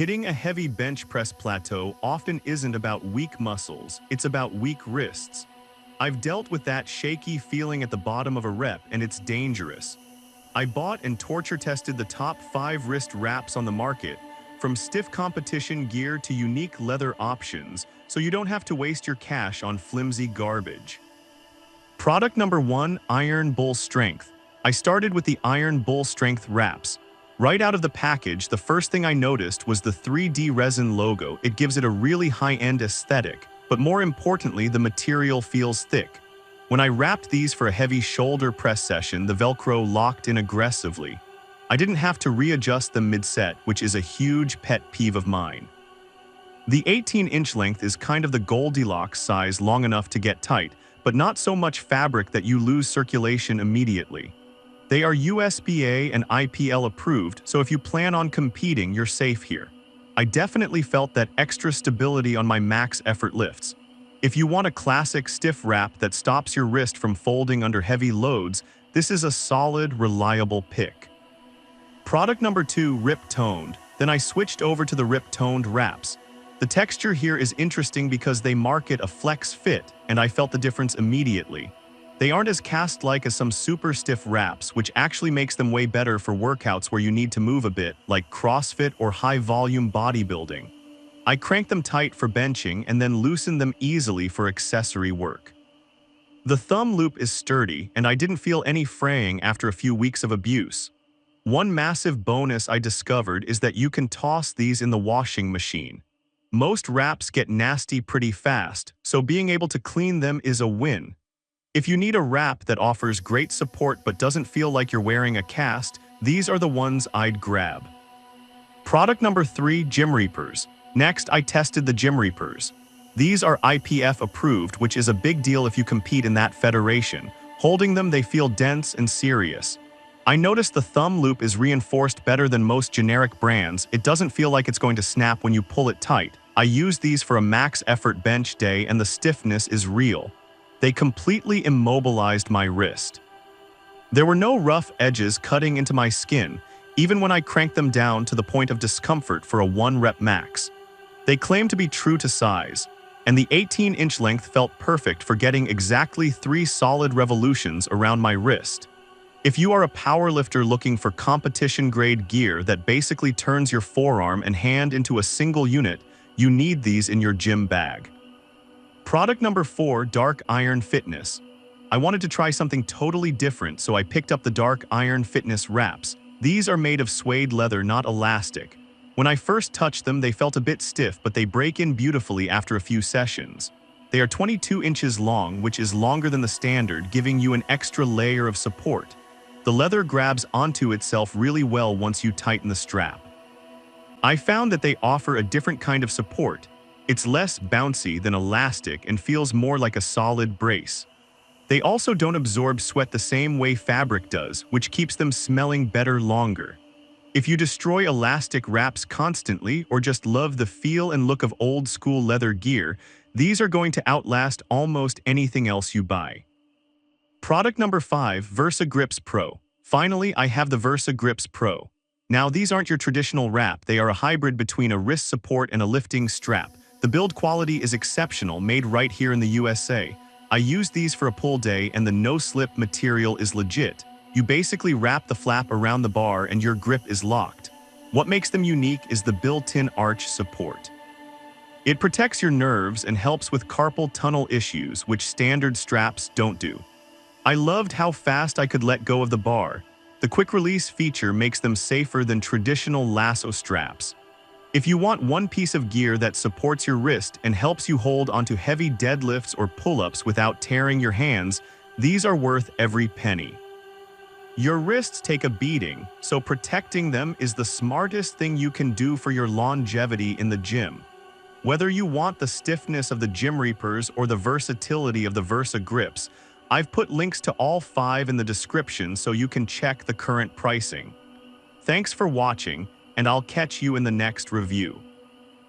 Hitting a heavy bench press plateau often isn't about weak muscles, it's about weak wrists. I've dealt with that shaky feeling at the bottom of a rep, and it's dangerous. I bought and torture tested the top 5 wrist wraps on the market, from stiff competition gear to unique leather options, so you don't have to waste your cash on flimsy garbage. Product number 1, Iron Bull Strength. I started with the Iron Bull Strength wraps. Right out of the package, the first thing I noticed was the 3D resin logo. It gives it a really high-end aesthetic, but more importantly, the material feels thick. When I wrapped these for a heavy shoulder press session, the Velcro locked in aggressively. I didn't have to readjust them mid-set, which is a huge pet peeve of mine. The 18-inch length is kind of the Goldilocks size, long enough to get tight, but not so much fabric that you lose circulation immediately. They are USPA and IPL approved, so if you plan on competing, you're safe here. I definitely felt that extra stability on my max effort lifts. If you want a classic stiff wrap that stops your wrist from folding under heavy loads, this is a solid, reliable pick. Product number 2, Rip Toned. Then I switched over to the Rip Toned wraps. The texture here is interesting because they market a flex fit, and I felt the difference immediately. They aren't as cast-like as some super stiff wraps, which actually makes them way better for workouts where you need to move a bit, like CrossFit or high-volume bodybuilding. I crank them tight for benching and then loosen them easily for accessory work. The thumb loop is sturdy, and I didn't feel any fraying after a few weeks of abuse. One massive bonus I discovered is that you can toss these in the washing machine. Most wraps get nasty pretty fast, so being able to clean them is a win. If you need a wrap that offers great support but doesn't feel like you're wearing a cast, these are the ones I'd grab. Product number 3, Gym Reapers. Next, I tested the Gym Reapers. These are IPF approved, which is a big deal if you compete in that federation. Holding them, they feel dense and serious. I noticed the thumb loop is reinforced better than most generic brands. It doesn't feel like it's going to snap when you pull it tight. I used these for a max effort bench day, and the stiffness is real. They completely immobilized my wrist. There were no rough edges cutting into my skin, even when I cranked them down to the point of discomfort for a 1-rep max. They claim to be true to size, and the 18-inch length felt perfect for getting exactly 3 solid revolutions around my wrist. If you are a powerlifter looking for competition-grade gear that basically turns your forearm and hand into a single unit, you need these in your gym bag. Product number 4, Dark Iron Fitness. I wanted to try something totally different, so I picked up the Dark Iron Fitness wraps. These are made of suede leather, not elastic. When I first touched them, they felt a bit stiff, but they break in beautifully after a few sessions. They are 22 inches long, which is longer than the standard, giving you an extra layer of support. The leather grabs onto itself really well once you tighten the strap. I found that they offer a different kind of support. It's less bouncy than elastic and feels more like a solid brace. They also don't absorb sweat the same way fabric does, which keeps them smelling better longer. If you destroy elastic wraps constantly or just love the feel and look of old-school leather gear, these are going to outlast almost anything else you buy. Product number 5, Versa Grips Pro. Finally, I have the Versa Grips Pro. Now, these aren't your traditional wrap. They are a hybrid between a wrist support and a lifting strap. The build quality is exceptional, made right here in the USA. I used these for a pull day, and the no-slip material is legit. You basically wrap the flap around the bar and your grip is locked. What makes them unique is the built-in arch support. It protects your nerves and helps with carpal tunnel issues, which standard straps don't do. I loved how fast I could let go of the bar. The quick-release feature makes them safer than traditional lasso straps. If you want one piece of gear that supports your wrist and helps you hold onto heavy deadlifts or pull-ups without tearing your hands, these are worth every penny. Your wrists take a beating, so protecting them is the smartest thing you can do for your longevity in the gym. Whether you want the stiffness of the Gym Reapers or the versatility of the Versa Grips, I've put links to all 5 in the description so you can check the current pricing. Thanks for watching, and I'll catch you in the next review.